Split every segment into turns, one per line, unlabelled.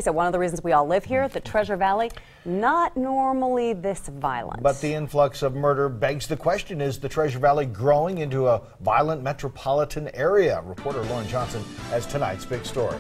So one of the reasons we all live here, the Treasure Valley, not normally this violent.
But the influx of murder begs the question, is the Treasure Valley growing into a violent metropolitan area? Reporter Lauren Johnson has tonight's big story.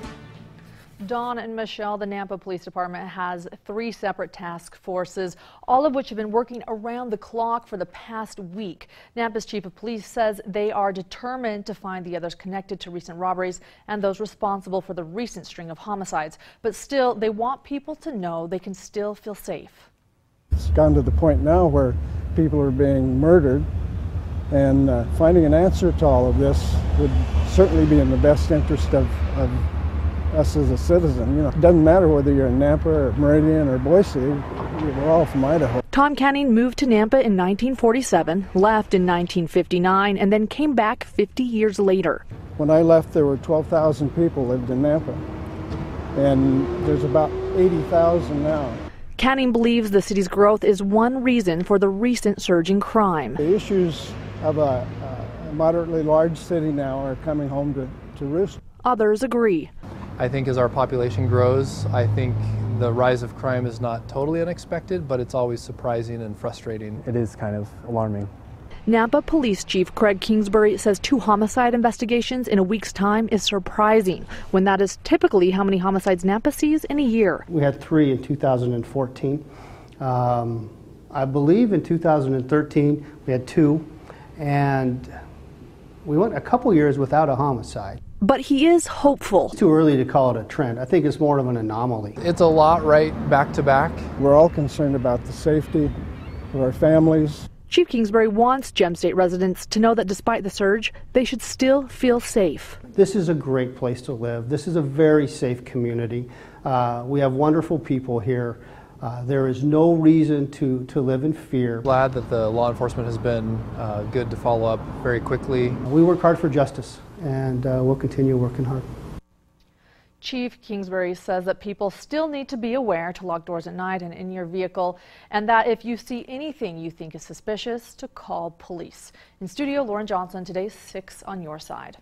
Dawn and Michelle, the Nampa Police Department has 3 separate task forces, all of which have been working around the clock for the past week. Nampa's chief of police says they are determined to find the others connected to recent robberies and those responsible for the recent string of homicides. But still, they want people to know they can still feel safe.
It's gone to the point now where people are being murdered, and finding an answer to all of this would certainly be in the best interest of us as a citizen. You know, it doesn't matter whether you're in Nampa or Meridian or Boise, we're all from Idaho.
Tom Canning moved to Nampa in 1947, left in 1959, and then came back 50 years later.
When I left, there were 12,000 people lived in Nampa, and there's about 80,000 now.
Canning believes the city's growth is one reason for the recent surge in crime.
The issues of a moderately large city now are coming home to roost.
Others agree.
I think as our population grows, I think the rise of crime is not totally unexpected, but it's always surprising and frustrating.
It is kind of alarming.
Nampa Police Chief Craig Kingsbury says 2 homicide investigations in a week's time is surprising, when that is typically how many homicides Nampa sees in a year.
We had 3 in 2014. I believe in 2013 we had 2, and we went a couple years without a homicide.
But he is hopeful.
It's too early to call it a trend. I think it's more of an anomaly.
It's a lot right back to back.
We're all concerned about the safety of our families.
Chief Kingsbury wants Gem State residents to know that despite the surge, they should still feel safe.
This is a great place to live. This is a very safe community. We have wonderful people here. There is no reason to live in fear.
Glad that the law enforcement has been good to follow up very quickly.
We work hard for justice, and we'll continue working hard.
Chief Kingsbury says that people still need to be aware to lock doors at night and in your vehicle, and that if you see anything you think is suspicious, to call police. In studio, Lauren Johnson, today's 6 on your side.